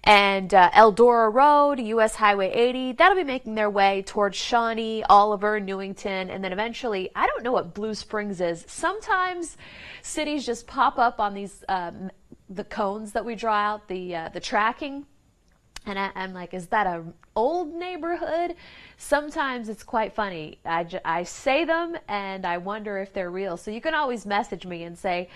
And Eldora Road, US Highway 80, that'll be making their way towards Shawnee, Oliver, Newington, and then eventually, I don't know what Blue Springs is. Sometimes cities just pop up on these the cones that we draw out, the tracking. And I'm like, is that an old neighborhood? Sometimes it's quite funny. I say them and I wonder if they're real. So you can always message me and say,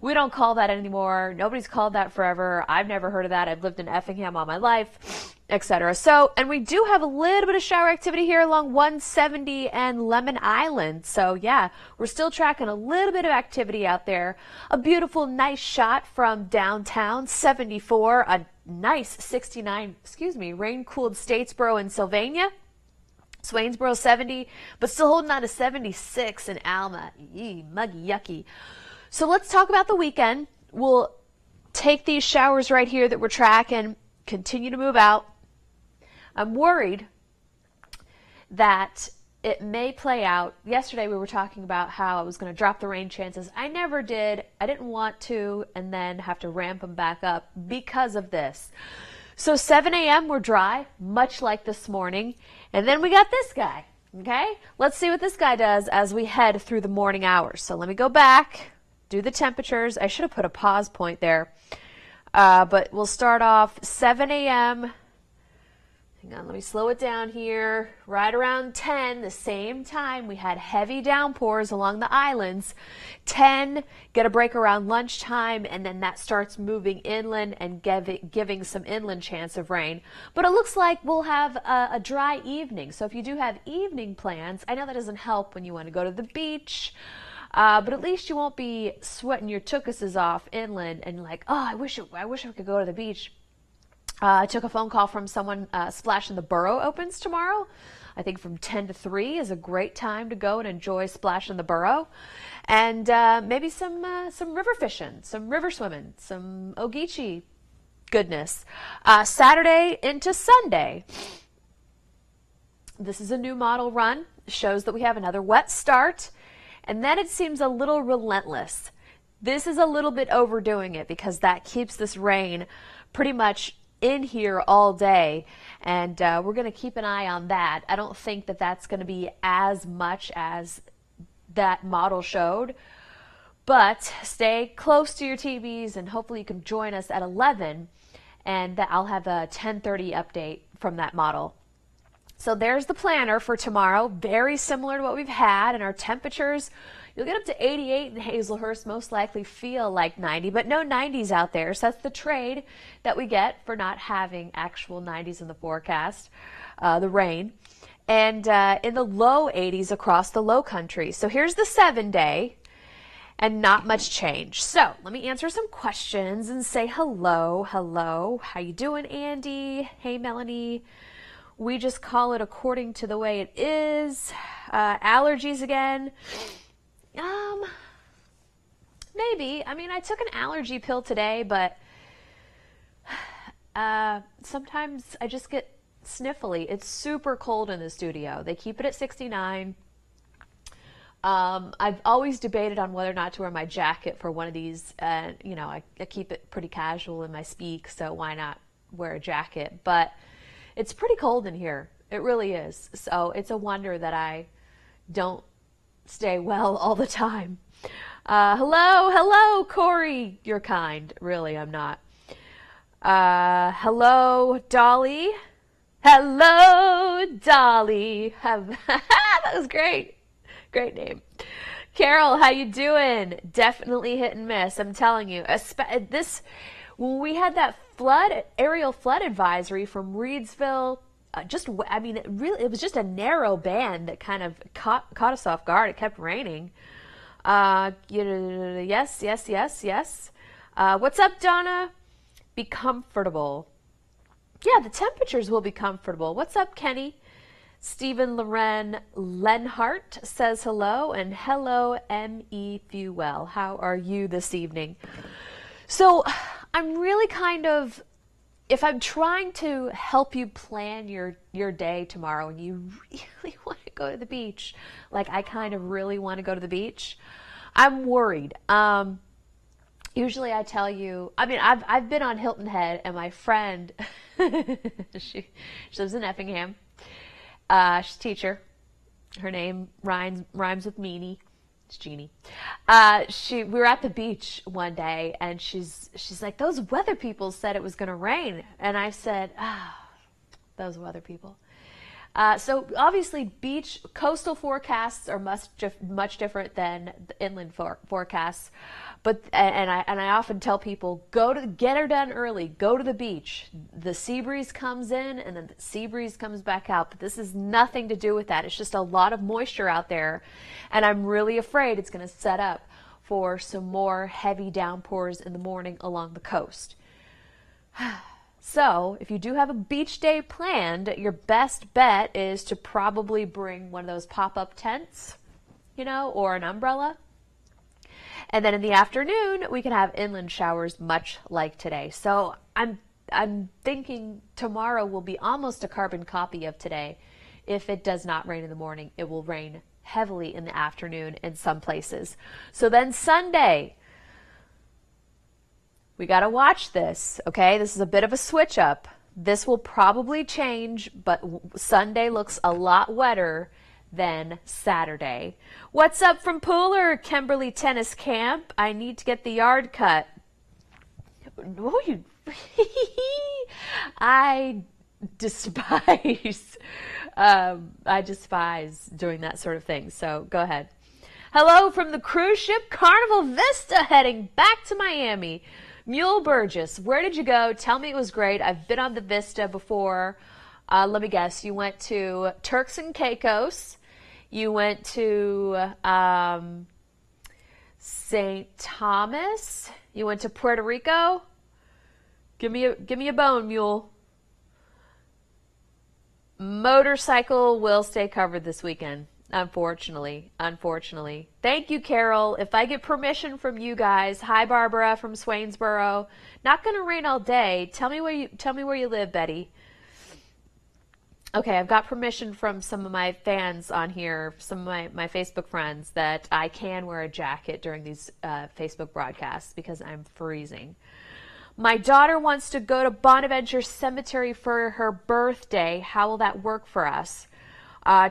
we don't call that anymore. Nobody's called that forever. I've never heard of that. I've lived in Effingham all my life, etc. So, and we do have a little bit of shower activity here along 170 and Lemon Island. So yeah, we're still tracking a little bit of activity out there. A beautiful, nice shot from downtown, 74, a nice 69, rain-cooled Statesboro and Sylvania. Swainsboro 70, but still holding on to 76 in Alma. Yee, muggy, yucky. So let's talk about the weekend. We'll take these showers right here that we're tracking, continue to move out. I'm worried that it may play out. Yesterday we were talking about how I was going to drop the rain chances. I never did. I didn't want to, and then have to ramp them back up because of this. So 7 a.m. we're dry, much like this morning. And then we got this guy, okay? Let's see what this guy does as we head through the morning hours. So let me go back. Do the temperatures. I should have put a pause point there. But we'll start off 7 a.m. Hang on, let me slow it down here. Right around 10, the same time, we had heavy downpours along the islands. 10, get a break around lunchtime, and then that starts moving inland and giving some inland chance of rain. But it looks like we'll have a dry evening. So if you do have evening plans, I know that doesn't help when you want to go to the beach. But at least you won't be sweating your tuchuses off inland and like, oh, I wish I could go to the beach. I took a phone call from someone. Splash in the Borough opens tomorrow. I think from 10 to 3 is a great time to go and enjoy Splash in the Borough. And maybe some river fishing, some river swimming, some Ogeechee goodness. Saturday into Sunday. This is a new model run. Shows that we have another wet start. And then it seems a little relentless. This is a little bit overdoing it because that keeps this rain pretty much in here all day. And we're going to keep an eye on that. I don't think that that's going to be as much as that model showed. But stay close to your TVs and hopefully you can join us at 11. And I'll have a 10:30 update from that model. So there's the planner for tomorrow, very similar to what we've had, and our temperatures, you'll get up to 88 in Hazelhurst, most likely feel like 90, but no 90s out there. So that's the trade that we get for not having actual 90s in the forecast, the rain. And in the low 80s across the low country. So here's the 7-day, and not much change. So let me answer some questions and say hello. How you doing, Andy? Hey, Melanie. We just call it according to the way it is. Allergies again. Maybe. I mean, I took an allergy pill today, but sometimes I just get sniffly. It's super cold in the studio. They keep it at 69. I've always debated on whether or not to wear my jacket for one of these. You know, I keep it pretty casual in my speak, so why not wear a jacket? But it's pretty cold in here. It really is. So it's a wonder that I don't stay well all the time. Hello, Corey. You're kind. Really, I'm not. Hello, Dolly. Hello, Dolly. That was great. Great name. Carol, how you doing? Definitely hit and miss. I'm telling you. When we had that aerial flood advisory from Reedsville, it was just a narrow band that kind of caught us off guard. It kept raining. Yes. What's up, Donna? Be comfortable. Yeah, the temperatures will be comfortable. What's up, Kenny? Stephen Loren Lenhart says hello, and hello, M.E. Fuel. How are you this evening? So I'm really if I'm trying to help you plan your day tomorrow and you really want to go to the beach, like I kind of really want to go to the beach, I'm worried. Usually I tell you, I mean, I've been on Hilton Head, and my friend, she lives in Effingham. She's a teacher. Her name rhymes with Meanie. It's Jeannie. We were at the beach one day, and she's like, those weather people said it was going to rain, and I said, those weather people. So obviously, beach coastal forecasts are much different than the inland forecasts. But I often tell people, get her done early. Go to the beach. The sea breeze comes in, and then the sea breeze comes back out. But this has nothing to do with that. It's just a lot of moisture out there, and I'm really afraid it's going to set up for some more heavy downpours in the morning along the coast. So, if you do have a beach day planned, your best bet is to probably bring one of those pop-up tents, or an umbrella. And then in the afternoon, we can have inland showers much like today. So, I'm thinking tomorrow will be almost a carbon copy of today. If it does not rain in the morning, it will rain heavily in the afternoon in some places. So then Sunday, we got to watch this, okay? This is a bit of a switch up. This will probably change, but Sunday looks a lot wetter than Saturday. What's up from Pooler, Kimberly Tennis Camp? I need to get the yard cut. I despise doing that sort of thing. So go ahead. Hello from the cruise ship Carnival Vista, heading back to Miami. Mule Burgess, where did you go? Tell me it was great. I've been on the Vista before. Let me guess. You went to Turks and Caicos. You went to St. Thomas. You went to Puerto Rico. Give me a bone, Mule. Motorcycle will stay covered this weekend. Unfortunately. Thank you, Carol. If I get permission from you guys, hi Barbara from Swainsboro. Not going to rain all day. Tell me where you live, Betty. Okay, I've got permission from some of my fans on here, some of my Facebook friends, that I can wear a jacket during these Facebook broadcasts because I'm freezing. My daughter wants to go to Bonaventure Cemetery for her birthday. How will that work for us?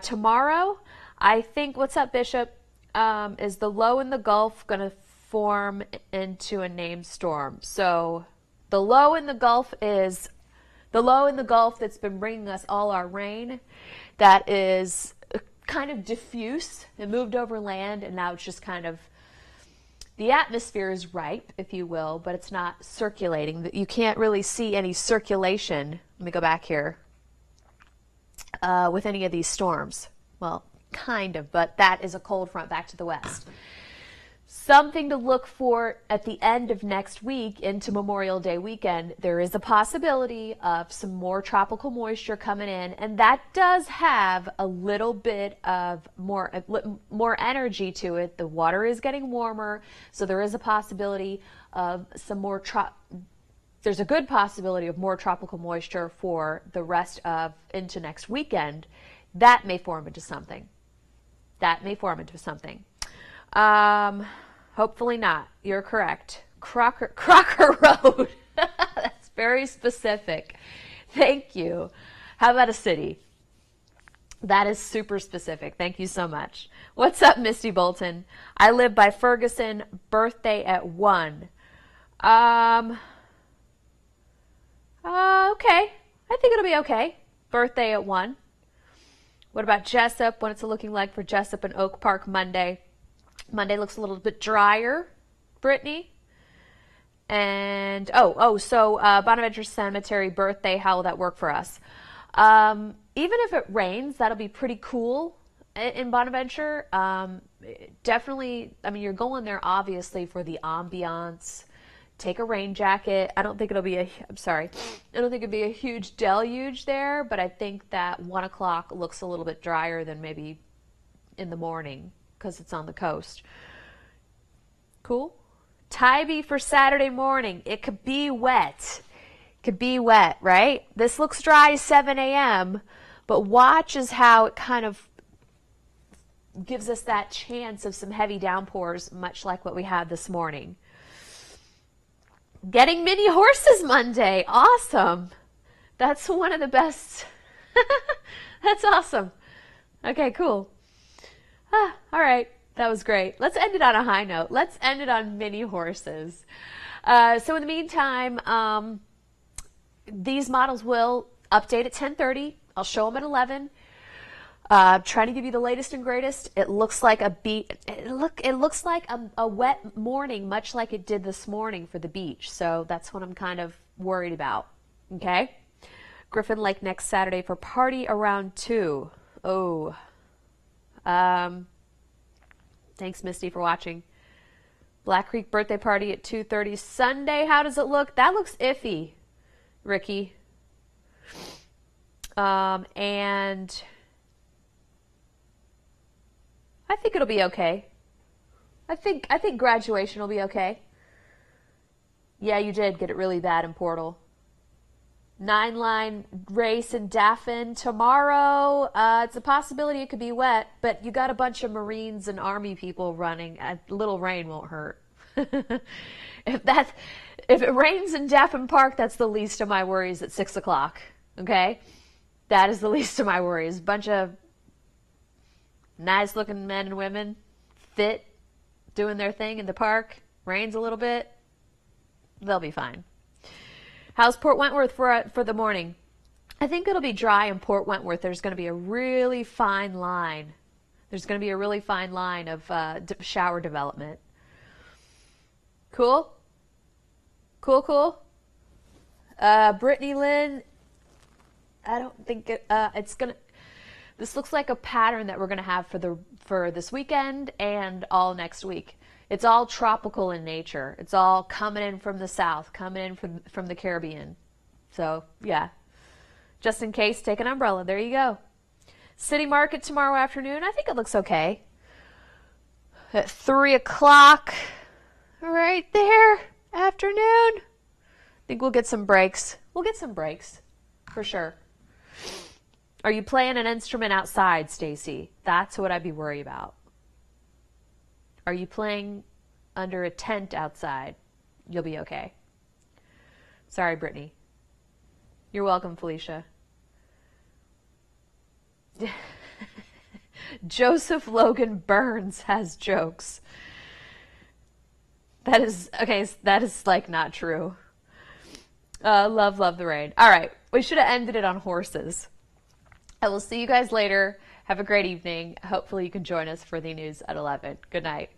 Tomorrow, I think, what's up, Bishop? Is the low in the Gulf going to form into a named storm? So the low in the Gulf is the low in the Gulf that's been bringing us all our rain. That is kind of diffuse. It moved over land, and now it's just kind of, the atmosphere is ripe, if you will, but it's not circulating. You can't really see any circulation. Let me go back here. With any of these storms. Well, kind of, but that is a cold front back to the west. Something to look for at the end of next week into Memorial Day weekend. There is a possibility of some more tropical moisture coming in, and that does have a little bit of more energy to it. The water is getting warmer, so there is a possibility of some more there's a good possibility of more tropical moisture for the rest of into next weekend. That may form into something. Hopefully not. You're correct. Crocker Road. That's very specific. Thank you. How about a city? That is super specific. Thank you so much. What's up, Misty Bolton? I live by Ferguson. Birthday at 1. Okay. I think it'll be okay. Birthday at 1. What about Jessup? What's it looking like for Jessup and Oak Park Monday? Monday looks a little bit drier, Brittany. And, so Bonaventure Cemetery birthday, how will that work for us? Even if it rains, that'll be pretty cool in Bonaventure. Definitely, I mean, you're going there obviously for the ambiance. Take a rain jacket. I don't think it'll be I don't think it'd be a huge deluge there, but I think that 1 o'clock looks a little bit drier than maybe in the morning because it's on the coast. Cool. Tybee for Saturday morning. It could be wet. Right? This looks dry 7 a.m., but watch as how it kind of gives us that chance of some heavy downpours, much like what we had this morning. Getting mini horses Monday. Awesome. That's one of the best. That's awesome. Okay, cool. All right. That was great. Let's end it on a high note. Let's end it on mini horses. So in the meantime, these models will update at 10:30. I'll show them at 11. Trying to give you the latest and greatest. It looks like it looks like a wet morning, much like it did this morning for the beach. So that's what I'm kind of worried about. Okay. Griffin Lake next Saturday for party around 2. Oh. Thanks, Misty, for watching. Black Creek birthday party at 2:30 Sunday. How does it look? That looks iffy, Ricky. And I think it'll be okay. I think graduation will be okay. Yeah, you did get it really bad in Portal. 9-line race in Daffin tomorrow. It's a possibility it could be wet, but you got a bunch of Marines and Army people running. A little rain won't hurt. If it rains in Daffin Park, that's the least of my worries at 6 o'clock. Okay, that is the least of my worries. Bunch of nice-looking men and women, fit, doing their thing in the park. Rains a little bit, they'll be fine. How's Port Wentworth for the morning? I think it'll be dry in Port Wentworth. There's going to be a really fine line. There's going to be a really fine line of shower development. Cool? Cool? Brittany Lynn, I don't think it's going to... This looks like a pattern that we're going to have for this weekend and all next week. It's all tropical in nature. It's all coming in from the south, coming in from the Caribbean. So, yeah. Just in case, take an umbrella. There you go. City Market tomorrow afternoon. I think it looks okay. At 3 o'clock, right there, afternoon. I think we'll get some breaks. We'll get some breaks, for sure. Are you playing an instrument outside, Stacy? That's what I'd be worried about. Are you playing under a tent outside? You'll be okay. Sorry, Brittany. You're welcome, Felicia. Joseph Logan Burns has jokes. That is, okay, that is like not true. Love the rain. All right, we should have ended it on horses. I will see you guys later. Have a great evening. Hopefully you can join us for the news at 11. Good night.